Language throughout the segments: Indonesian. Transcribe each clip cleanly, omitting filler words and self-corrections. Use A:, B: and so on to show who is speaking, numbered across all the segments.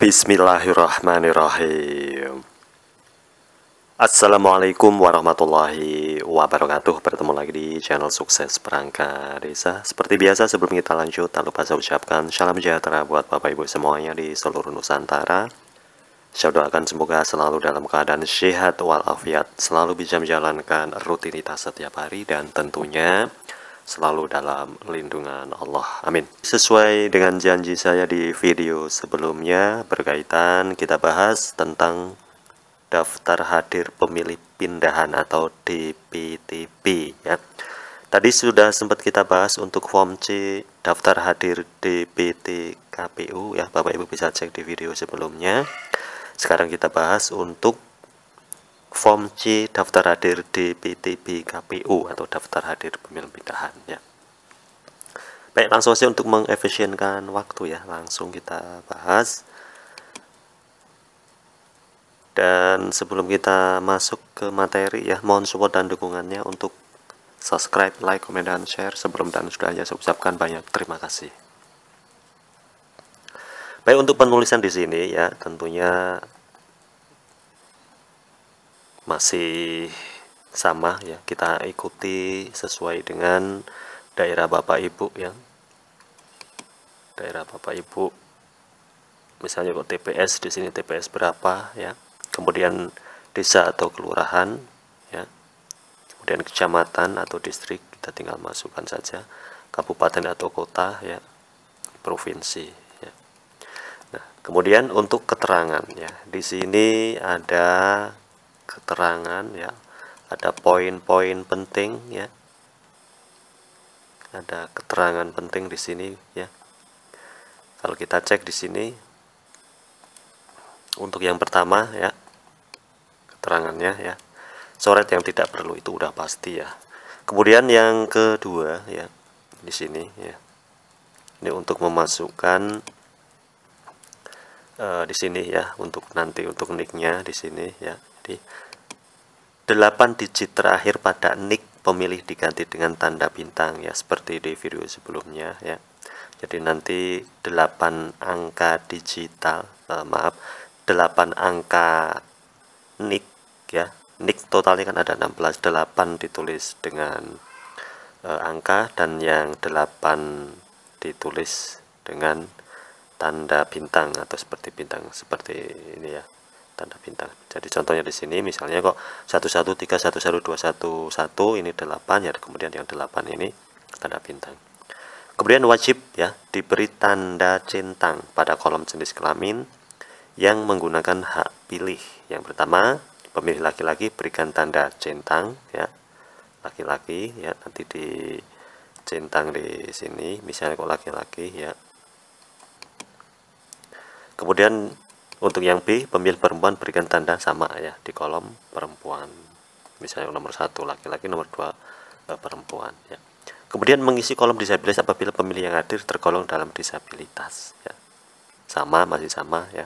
A: Bismillahirrahmanirrahim. Assalamualaikum warahmatullahi wabarakatuh. Bertemu lagi di channel Sukses Perangkat Desa. Seperti biasa, sebelum kita lanjut, tak lupa saya ucapkan salam sejahtera buat Bapak Ibu semuanya di seluruh Nusantara. Saya doakan semoga selalu dalam keadaan sehat walafiat, selalu bisa menjalankan rutinitas setiap hari, dan tentunya selalu dalam lindungan Allah. Amin. Sesuai dengan janji saya di video sebelumnya, berkaitan kita bahas tentang daftar hadir pemilih pindahan atau DPTP ya. Tadi sudah sempat kita bahas untuk form C daftar hadir DPT KPU ya. Bapak Ibu bisa cek di video sebelumnya. Sekarang kita bahas untuk form C daftar hadir DPTP KPU atau daftar hadir pemilih pindahan ya. Baik, langsung saja untuk mengefisienkan waktu ya, langsung kita bahas. Dan sebelum kita masuk ke materi ya, mohon support dan dukungannya untuk subscribe, like, komen, dan share. Sebelum dan sudah saya ucapkan banyak terima kasih. Baik, untuk penulisan di sini ya, tentunya masih sama ya, kita ikuti sesuai dengan daerah Bapak Ibu ya. Daerah Bapak Ibu, misalnya kok TPS di sini TPS berapa ya, kemudian desa atau kelurahan ya, kemudian kecamatan atau distrik, kita tinggal masukkan saja, kabupaten atau kota ya, provinsi ya. Nah, kemudian untuk keterangan ya, di sini ada keterangan ya, ada poin-poin penting ya, ada keterangan penting di sini ya. Kalau kita cek di sini untuk yang pertama ya, keterangannya ya, coret yang tidak perlu itu udah pasti ya. Kemudian yang kedua ya, di sini ya, ini untuk memasukkan di sini ya, untuk nanti untuk nicknya di sini ya. Jadi 8 digit terakhir pada nick pemilih diganti dengan tanda bintang ya, seperti di video sebelumnya ya. Jadi nanti 8 angka digital, 8 angka nick ya. Nick totalnya kan ada 16, 8 ditulis dengan angka, dan yang 8 ditulis dengan tanda bintang atau seperti bintang seperti ini ya, tanda bintang. Jadi contohnya di sini misalnya kok 113112111 ini 8 ya, kemudian yang 8 ini tanda bintang. Kemudian wajib ya diberi tanda centang pada kolom jenis kelamin yang menggunakan hak pilih. Yang pertama, pemilih laki-laki berikan tanda centang ya, laki-laki ya, nanti dicentang di sini misalnya kok laki-laki ya. Kemudian untuk yang B, pemilih perempuan berikan tanda sama ya di kolom perempuan. Misalnya nomor 1 laki-laki, nomor 2 perempuan ya. Kemudian mengisi kolom disabilitas apabila pemilih yang hadir tergolong dalam disabilitas ya. Sama, masih sama ya.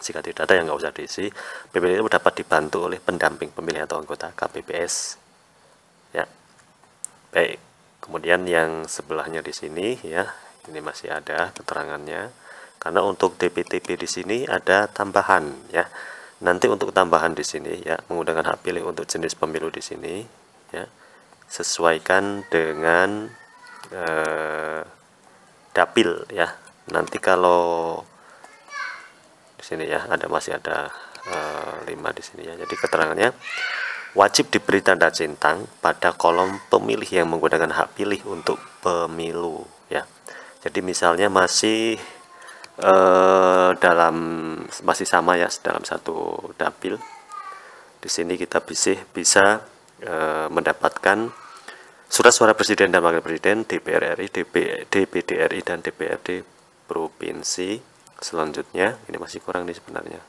A: Jika tidak ada, yang nggak usah diisi. Pemilih itu dapat dibantu oleh pendamping pemilih atau anggota KPPS ya. Baik. Kemudian yang sebelahnya di sini ya, ini masih ada keterangannya. Karena untuk DPTP di sini ada tambahan ya. Nanti untuk tambahan di sini ya, menggunakan hak pilih untuk jenis pemilu di sini ya, sesuaikan dengan dapil ya. Nanti kalau di sini ya ada, masih ada 5 di sini ya. Jadi keterangannya wajib diberi tanda centang pada kolom pemilih yang menggunakan hak pilih untuk pemilu ya. Jadi misalnya masih masih sama ya, dalam satu dapil. Di sini kita bisa mendapatkan surat suara presiden dan wakil presiden, DPR RI, DPD RI, dan DPRD provinsi. Selanjutnya ini masih kurang nih sebenarnya.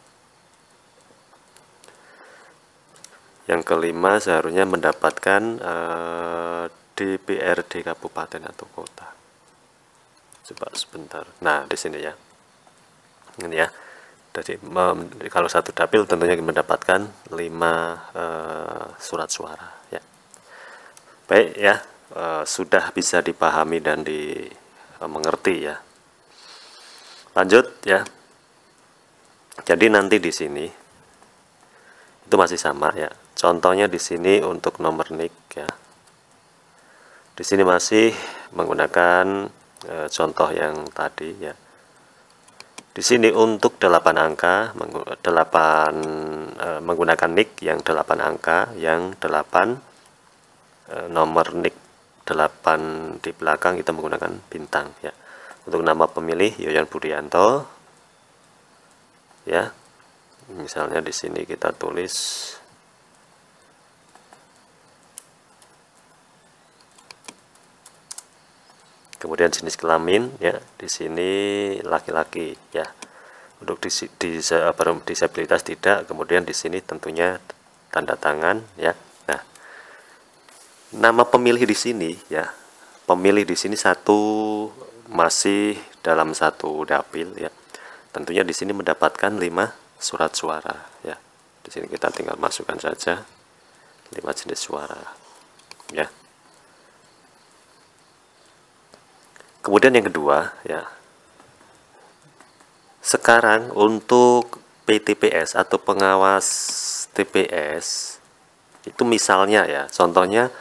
A: Yang kelima, seharusnya mendapatkan DPRD kabupaten atau kota. Coba sebentar. Nah, di sini ya. Ini ya. Jadi kalau satu dapil tentunya mendapatkan 5 surat suara ya. Baik ya, sudah bisa dipahami dan dimengerti ya. Lanjut ya. Jadi nanti di sini itu masih sama ya. Contohnya di sini untuk nomor NIK ya. Di sini masih menggunakan contoh yang tadi ya. Di sini untuk 8 angka menggunakan NIK yang 8 angka, yang 8 nomor NIK 8 di belakang kita menggunakan bintang ya. Untuk nama pemilih Yoyan Budianto ya. Misalnya di sini kita tulis kemudian jenis kelamin ya, di sini laki-laki ya. Untuk disabilitas tidak, kemudian di sini tentunya tanda tangan ya. Nah, nama pemilih di sini ya. Pemilih di sini masih dalam satu dapil ya. Tentunya di sini mendapatkan 5 surat suara ya. Di sini kita tinggal masukkan saja 5 jenis suara ya. Kemudian yang kedua ya, sekarang untuk PTPS atau pengawas TPS itu misalnya ya, contohnya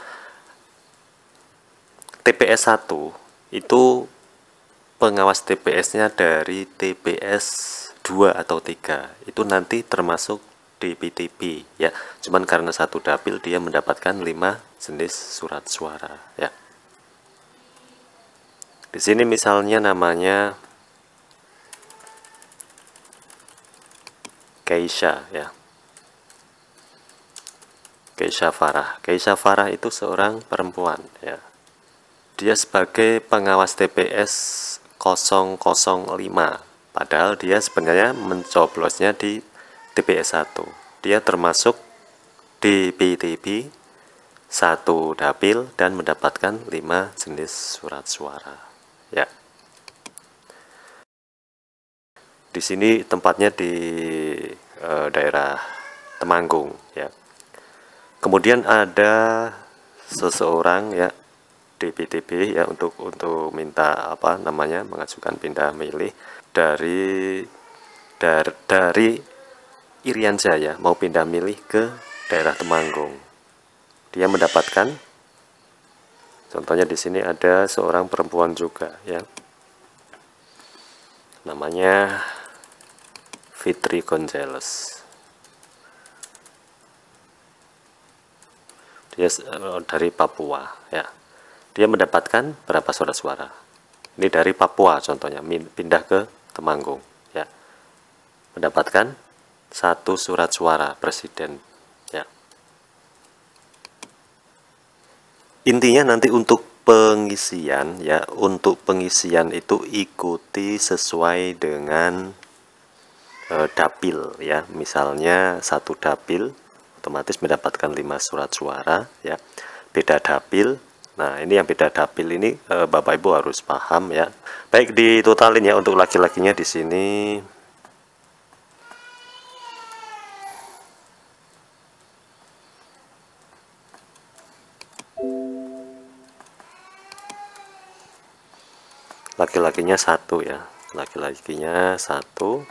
A: TPS 1 itu pengawas TPS-nya dari TPS 2 atau 3 itu nanti termasuk DPTP ya. Cuman karena satu dapil dia mendapatkan 5 jenis surat suara ya. Di sini misalnya namanya Keisha ya. Keisha Farah. Keisha Farah itu seorang perempuan ya. Dia sebagai pengawas TPS 005. Padahal dia sebenarnya mencoblosnya di TPS 1. Dia termasuk di PTP 1 dapil dan mendapatkan 5 jenis surat suara. Ya. Di sini tempatnya di daerah Temanggung ya. Kemudian ada seseorang ya DPTB ya untuk minta mengajukan pindah milih dari Irian Jaya mau pindah milih ke daerah Temanggung. Dia mendapatkan, contohnya di sini ada seorang perempuan juga ya, namanya Fitri Gonzales. Dia dari Papua ya. Dia mendapatkan berapa surat suara? Ini dari Papua contohnya, pindah ke Temanggung ya. Mendapatkan 1 surat suara presiden ya. Intinya nanti untuk pengisian ya, untuk pengisian itu ikuti sesuai dengan dapil ya. Misalnya satu dapil otomatis mendapatkan 5 surat suara ya. Beda dapil, nah ini yang beda dapil ini Bapak Ibu harus paham ya. Baik, ditotalin ya untuk laki-lakinya di sini laki-lakinya 1 ya, laki-lakinya 1,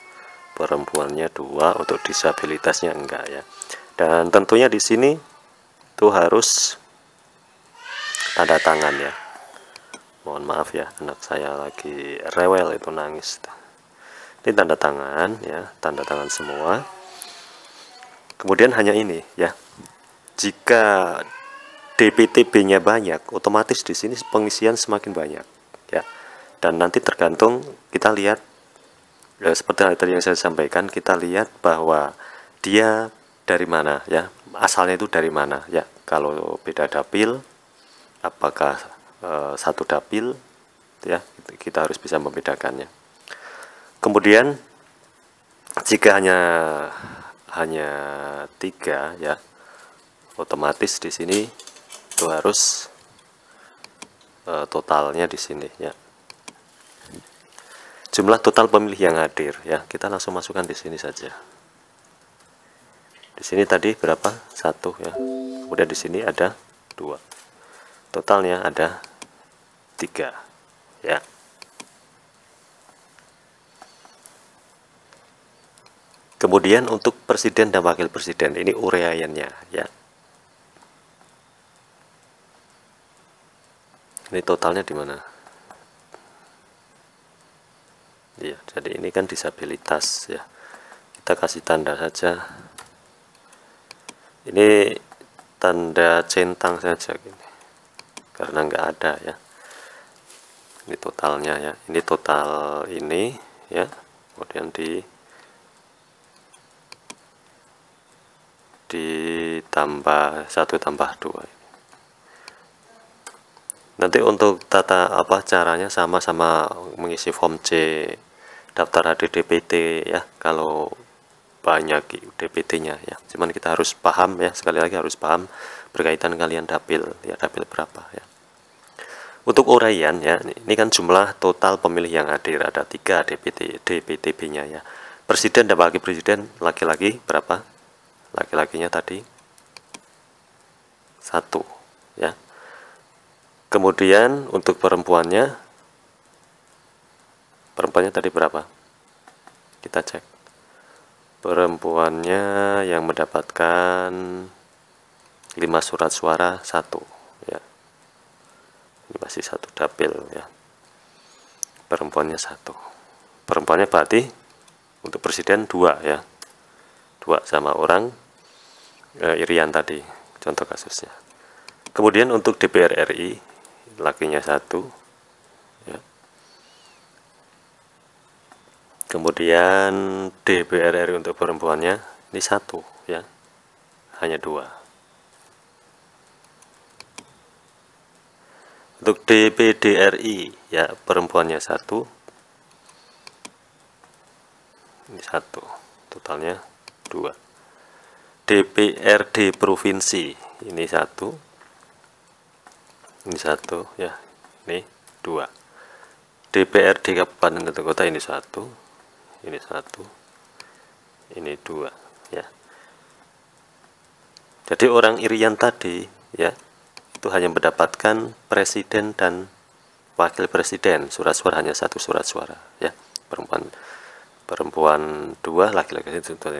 A: perempuannya 2, untuk disabilitasnya enggak ya. Dan tentunya di sini tuh harus tanda tangan ya. Mohon maaf ya, anak saya lagi rewel itu nangis. Ini tanda tangan ya, tanda tangan semua. Kemudian hanya ini ya. Jika DPTB-nya banyak, otomatis di sini pengisian semakin banyak ya. Dan nanti tergantung kita lihat seperti tadi yang saya sampaikan, kita lihat bahwa dia dari mana ya, asalnya itu dari mana ya. Kalau beda dapil, apakah satu dapil ya, kita harus bisa membedakannya. Kemudian jika hanya 3 ya, otomatis di sini itu harus totalnya di sini ya. Jumlah total pemilih yang hadir ya, kita langsung masukkan di sini saja. Di sini tadi berapa? 1 ya. Kemudian di sini ada 2. Totalnya ada 3 ya. Kemudian untuk presiden dan wakil presiden ini uraiannya ya. Ini totalnya di mana? Iya, jadi ini kan disabilitas ya. Kita kasih tanda saja. Ini tanda centang saja gini. Karena nggak ada ya. Ini totalnya ya. Ini total ini ya. Kemudian ditambah 1 tambah 2. Nanti untuk caranya sama-sama mengisi form C daftar DPT ya, kalau banyak DPT-nya ya. Cuman kita harus paham ya, sekali lagi harus paham berkaitan kalian dapil ya, dapil berapa ya. Untuk uraian ya, ini kan jumlah total pemilih yang hadir ada 3 DPTB-nya ya. Presiden dan wakil presiden laki-laki berapa? Laki-lakinya tadi 1 ya. Kemudian untuk perempuannya tadi berapa? Kita cek. Perempuannya yang mendapatkan 5 surat suara 1 ya. Ini masih 1 dapil ya. Perempuannya 1. Perempuannya berarti untuk presiden 2 ya. 2 sama orang Irian tadi contoh kasusnya. Kemudian untuk DPR RI lakinya 1 ya. Kemudian DPR RI untuk perempuannya ini 1 ya, hanya 2. Untuk DPD RI ya, perempuannya 1, ini 1, totalnya 2. DPRD provinsi ini 1, ini 1 ya, ini 2. DPRD kabupaten atau kota ini 1, ini 1, ini 2 ya. Jadi orang Irian tadi ya, itu hanya mendapatkan presiden dan wakil presiden, surat suara hanya 1 surat suara ya. Perempuan 2, laki-laki itu 3.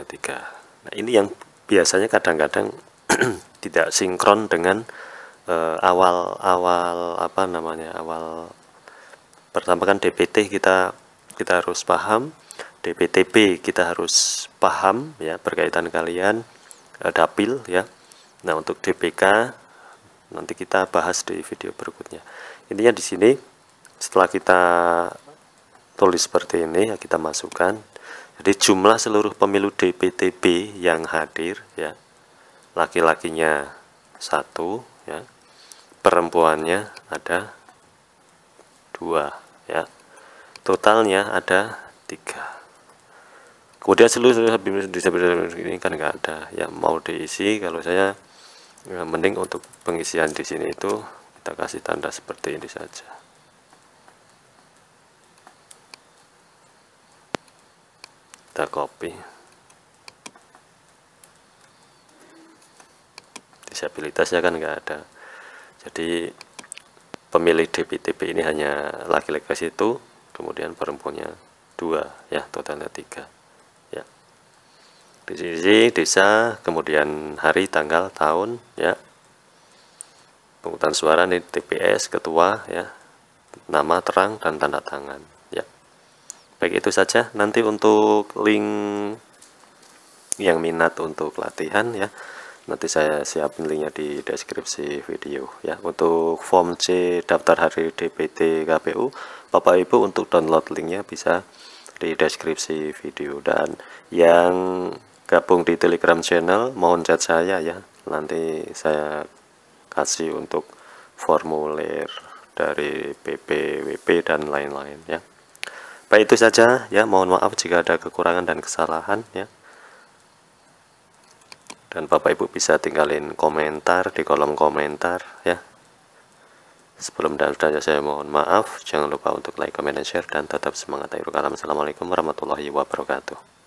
A: Nah, ini yang biasanya kadang-kadang tidak sinkron dengan awal pertama kan DPT kita harus paham, DPTB kita harus paham ya, berkaitan kalian dapil ya. Nah, untuk DPK nanti kita bahas di video berikutnya. Intinya di sini setelah kita tulis seperti ini ya, kita masukkan. Jadi jumlah seluruh pemilu DPTB yang hadir ya, laki-lakinya 1 ya, perempuannya ada 2 ya, totalnya ada 3. Kemudian seluruh disabilitas ini kan nggak ada yang mau diisi. Kalau saya mending untuk pengisian di sini itu kita kasih tanda seperti ini saja. Kita copy. Disabilitasnya kan nggak ada. Jadi pemilih DPTB ini hanya laki-laki situ, kemudian perempuannya 2 ya, totalnya 3 ya. Di sini desa, kemudian hari, tanggal, tahun ya. Pemungutan suara nih TPS, ketua ya, nama terang dan tanda tangan ya. Baik, itu saja. Nanti untuk link yang minat untuk latihan ya, nanti saya siapin linknya di deskripsi video ya. Untuk form C daftar hari DPT KPU, Bapak Ibu untuk download linknya bisa di deskripsi video. Dan yang gabung di Telegram channel mohon chat saya ya, nanti saya kasih untuk formulir dari PPWP dan lain-lain ya. Baik, itu saja ya, mohon maaf jika ada kekurangan dan kesalahan ya. Dan Bapak Ibu bisa tinggalin komentar di kolom komentar ya. Sebelum dan selanjutnya saya mohon maaf. Jangan lupa untuk like, comment, dan share, dan tetap semangat. Assalamualaikum warahmatullahi wabarakatuh.